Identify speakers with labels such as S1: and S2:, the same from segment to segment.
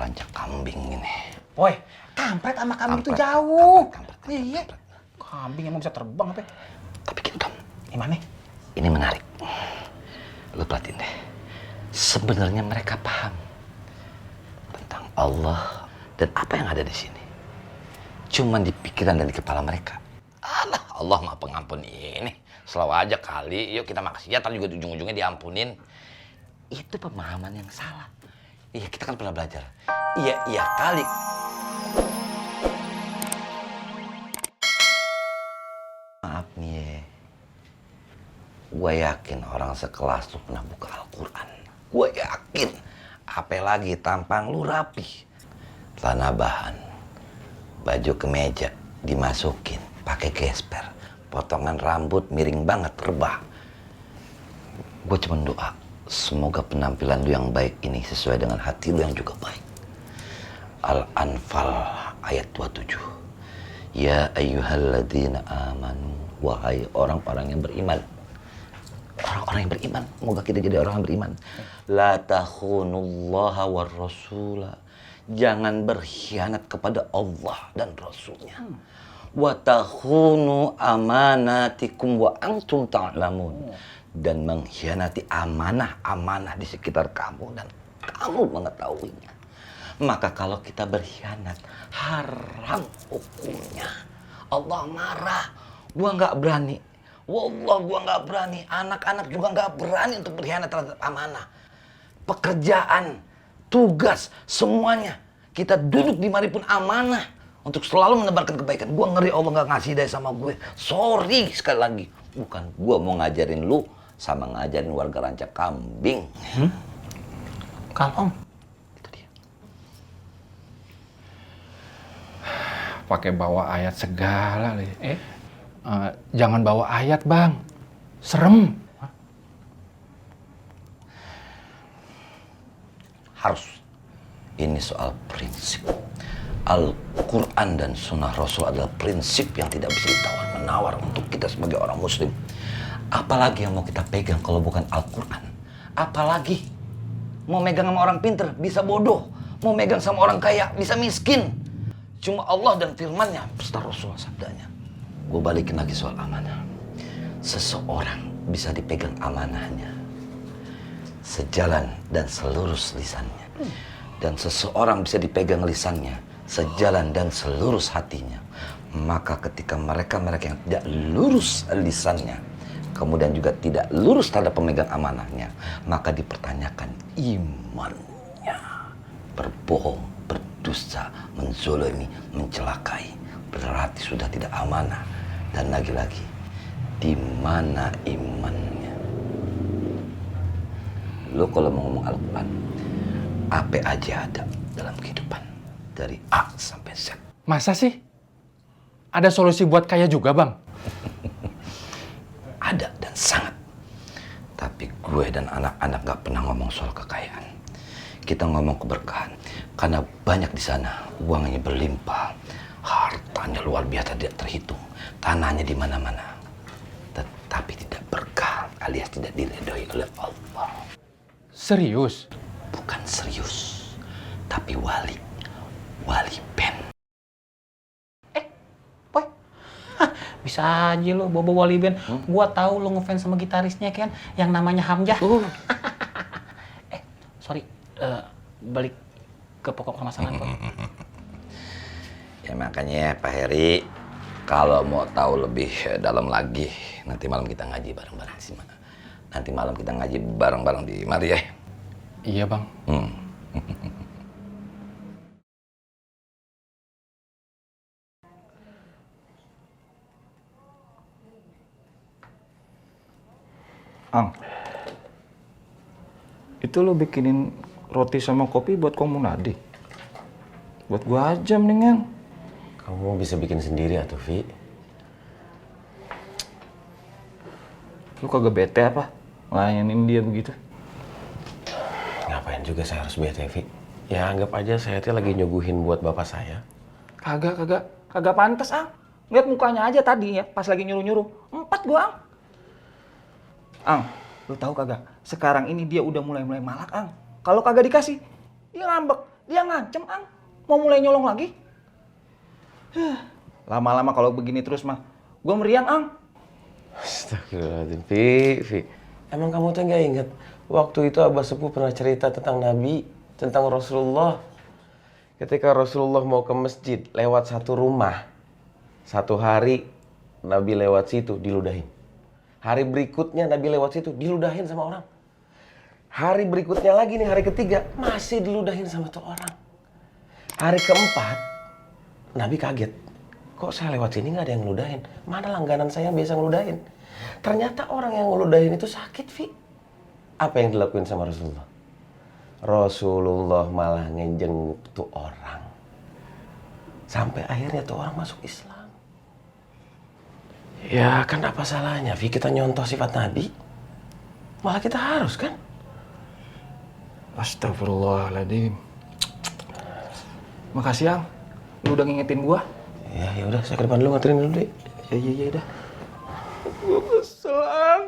S1: rancak kambing ini.
S2: Woi, kampret sama kambing itu jauh.
S1: Kampret.
S2: Iya. Kambing emang bisa terbang apa?
S1: Tapi Kintom,
S2: Gimana?
S1: ini menarik. Lu perhatiin deh. Sebenarnya mereka paham tentang Allah dan apa yang ada di sini. Cuman di pikiran dan di kepala mereka. Alah, Allah mah pengampun ini. Selalu aja kali, yuk kita maksiat, tapi juga ujung-ujungnya diampunin. Itu pemahaman yang salah. Iya, kita kan pernah belajar. Iya kali. Maaf nih ya. Gue yakin orang sekelas lu pernah buka Al-Quran. Gue yakin. Apalagi tampang lu rapi. Celana bahan. Baju kemeja dimasukin. Pakai gesper. Potongan rambut miring banget, rebah. Gue cuma doa. Semoga penampilan lu yang baik ini sesuai dengan hati lu yang juga baik. Al-Anfal ayat 27. Ya ayyuhalladzina amanu. Wahai orang-orang yang beriman. Orang-orang yang beriman. Semoga kita jadi orang yang beriman. La takhunullaha war rasula. Jangan berkhianat kepada Allah dan Rasulnya. Wa takhunu amanatikum wa antum ta'lamun. Dan mengkhianati amanah-amanah di sekitar kamu dan kamu mengetahuinya. Maka kalau kita berkhianat, haram hukumnya. Allah marah. Gua nggak berani. Wallah, gua nggak berani. Anak-anak juga nggak berani untuk berkhianat terhadap amanah. Pekerjaan, tugas, semuanya. Kita duduk di mari pun amanah untuk selalu menebarkan kebaikan. Gua ngeri Allah nggak ngasih daya sama gue. Sorry sekali lagi. Bukan gua mau ngajarin lu sama ngajarin warga rancak kambing.
S2: Kalong.
S1: Itu dia.
S2: Pakai bawa ayat segala lagi. Jangan bawa ayat, Bang. Serem.
S1: Harus. Ini soal prinsip. Al-Quran dan Sunnah Rasul adalah prinsip yang tidak bisa ditawar-menawar untuk kita sebagai orang Muslim. Apalagi yang mau kita pegang kalau bukan Al-Quran? Apalagi mau megang sama orang pinter bisa bodoh, mau megang sama orang kaya bisa miskin. Cuma Allah dan firman-Nya beserta Rasul sabdanya. Gue balikin lagi soal amanah. Seseorang bisa dipegang amanahnya sejalan dan selurus lisannya. Dan seseorang bisa dipegang lisannya sejalan dan selurus hatinya. Maka ketika mereka-mereka yang tidak lurus lisannya, kemudian juga tidak lurus terhadap pemegang amanahnya, maka dipertanyakan imannya. Berbohong, berdusta, menzolimi, mencelakai, berarti sudah tidak amanah. Dan lagi-lagi, di mana imannya? Lo kalau mau ngomong Al-Quran, apa aja ada dalam kehidupan. Dari A sampai Z.
S2: Masa sih? Ada solusi buat kaya juga, Bang?
S1: Ada dan sangat. Tapi gue dan anak-anak gak pernah ngomong soal kekayaan. Kita ngomong keberkahan. Karena banyak di sana uangnya berlimpah. Hartanya luar biasa tidak terhitung. Tanahnya di mana-mana. Tetapi tidak berkah alias tidak diridhoi oleh Allah.
S2: Serius?
S1: Bukan serius. Tapi wali. Wali band.
S2: Boy. Bisa aja lo bobo wali band. Gua tahu lo ngefans sama gitarisnya kan yang namanya Hamzah. Sorry. Balik ke pokok permasalahan, Boy.
S1: Ya makanya Pak Heri, kalau mau tahu lebih dalam lagi, nanti malam kita ngaji bareng-bareng sih, Mak. Nanti malam kita ngaji bareng-bareng di mari ya.
S2: Iya, Bang.
S3: Ang, itu lo bikinin roti sama kopi buat Komunadi? Buat gua aja mendingan.
S4: Kamu bisa bikin sendiri atuh, Vi.
S3: Lu kagak bete apa? Ngelayanin dia begitu?
S4: Ngapain juga saya harus bete, Vi? Ya anggap aja saya tuh lagi nyuguhin buat bapak saya.
S3: Kagak pantas, Ang. Lihat mukanya aja tadi ya, pas lagi nyuruh-nyuruh. 4 gua, Ang. Ang, lu tahu kagak? Sekarang ini dia udah mulai malak, Ang. Kalau kagak dikasih, dia ngambek. Dia ngancem, Ang. Mau mulai nyolong lagi. Lama-lama kalau begini terus mah, gue meriang, Ang.
S4: Astagfirullahaladzim, Vi. Emang kamu tuh nggak inget waktu itu Abah Sepuh pernah cerita tentang Nabi, tentang Rasulullah. Ketika Rasulullah mau ke masjid lewat satu rumah, satu hari Nabi lewat situ diludahin. Hari berikutnya Nabi lewat situ diludahin sama orang. Hari berikutnya lagi nih, hari ketiga masih diludahin sama tuh orang. Hari keempat Nabi kaget. Kok saya lewat sini nggak ada yang ngeludahin? Mana langganan saya yang biasa ngeludahin? Ternyata orang yang ngeludahin itu sakit, Vi. Apa yang dilakuin sama Rasulullah? Rasulullah malah ngejenguk tuh orang. Sampai akhirnya tuh orang masuk Islam. Ya kan apa salahnya, Vi, kita nyontoh sifat Nabi? Malah kita harus kan?
S3: Astagfirullahaladzim. Makasih, Ang. Lu udah ngingetin gua.
S4: Ya udah, saya ke depan dulu nganterin dulu deh.
S3: Ya udah. Gua kesel, Ang.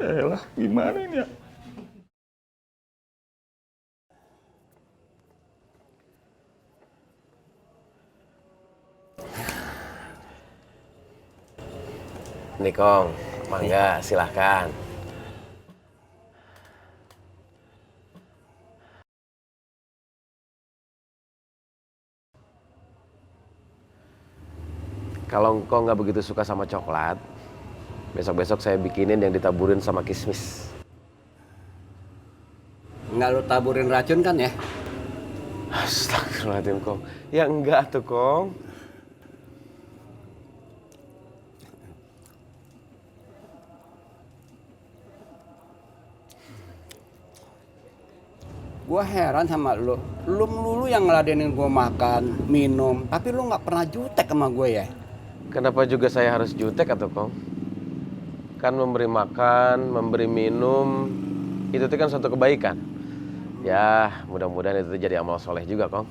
S3: Elah, gimana ini ya?
S4: Nih Kong, mangga silahkan. Kalau engkau nggak begitu suka sama coklat, besok-besok saya bikinin yang ditaburin sama kismis.
S5: Nggak lu taburin racun kan ya?
S4: Astagfirullahaladzim, Kong. Ya enggak tuh, Kong.
S5: Gua heran sama lu. Lu melulu yang ngeladenin gua makan, minum, tapi lu nggak pernah jutek sama gue ya?
S4: Kenapa juga saya harus jutek atau Kong? Kan memberi makan, memberi minum, itu kan suatu kebaikan. Ya, mudah-mudahan itu jadi amal soleh juga, Kong.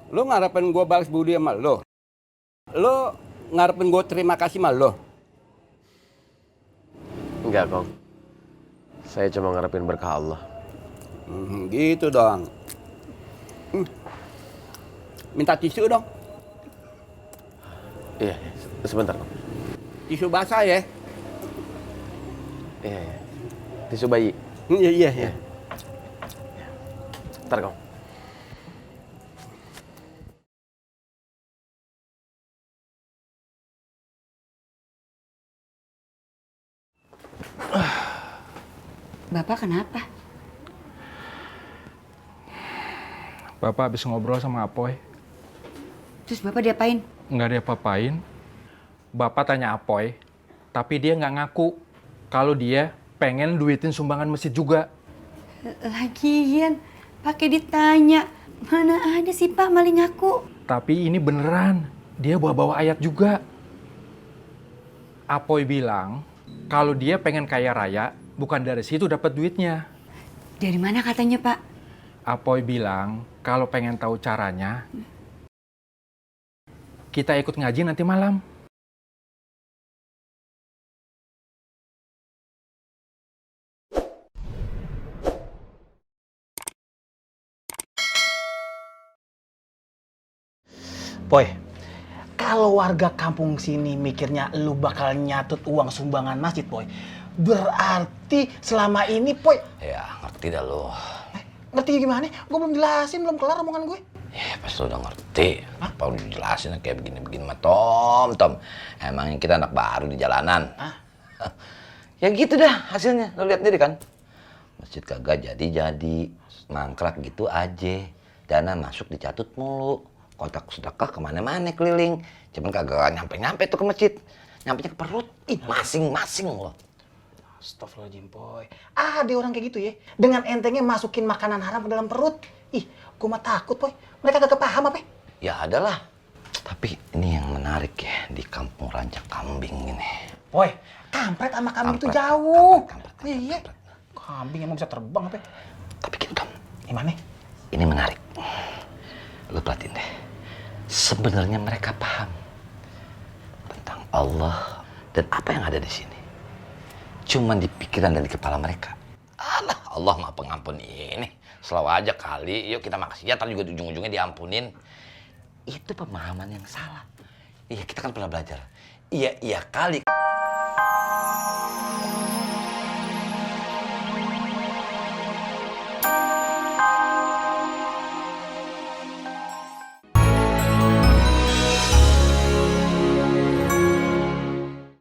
S5: Lu ngarepin gua balas budi sama lu? Lu ngarepin gua terima kasih sama lu?
S4: Enggak, Kong. Saya cuma ngarepin berkah Allah.
S5: Gitu dong. Minta tisu dong.
S4: Iya, sebentar, Kong.
S5: Tisu basah ya?
S4: Iya. Tisu bayi.
S5: Iya.
S4: Ntar, Kong.
S6: Bapak kenapa?
S7: Bapak habis ngobrol sama Apoy.
S6: Terus Bapak diapain?
S7: Nggak ada apa-apain. Bapak tanya Apoy, tapi dia nggak ngaku kalau dia pengen duitin sumbangan masjid juga.
S6: Lagian, pakai ditanya. Mana ada sih Pak maling ngaku?
S7: Tapi ini beneran, dia bawa-bawa ayat juga. Apoy bilang, kalau dia pengen kaya raya, bukan dari situ dapat duitnya.
S6: Dari mana katanya Pak?
S7: Apoy bilang, kalau pengen tahu caranya, kita ikut ngaji nanti malam.
S2: Poy, kalau warga kampung sini mikirnya lu bakal nyatut uang sumbangan masjid, Poy, berarti selama ini, Poy...
S1: Ya, ngerti dah lo.
S2: Ngerti gimana? Gue belum jelasin, belum kelar omongan gue.
S1: Ya, pas lo udah ngerti. Apa udah jelasin kayak begini-begini mah, Tom. Emangnya kita anak baru di jalanan. Ya gitu dah hasilnya. Lo lihat sendiri kan. Masjid kagak jadi-jadi. Mangkrak gitu aja. Dana masuk dicatut mulu. Kotak sedekah kemana-mana keliling. Cuman kagak nyampe-nyampe tuh ke masjid. Nyampenya ke perut. Ih, masing-masing loh.
S2: Astagfirullahaladzim, Poy. Ada orang kayak gitu ya. Dengan entengnya masukin makanan haram ke dalam perut. Ih, gue mah takut, Poy. Mereka kagak paham apa?
S1: Ya adalah. Tapi ini yang menarik ya di kampung Rancak Kambing ini.
S2: Poy, kampret sama kambing itu
S1: Kampret,
S2: jauh.
S1: kampret.
S2: Iya. Kambing emang bisa terbang apa?
S1: Tapi gitu, Tom.
S2: Gimana?
S1: Ini menarik. Lo perhatiin deh. Sebenarnya mereka paham tentang Allah dan apa yang ada di sini. Cuman di pikiran dan di kepala mereka Allah mah pengampun ini. Selalu aja kali, yuk kita makasih ya, ntar juga ujung-ujungnya diampunin. Itu pemahaman yang salah. Iya, kita kan pernah belajar. Iya kali.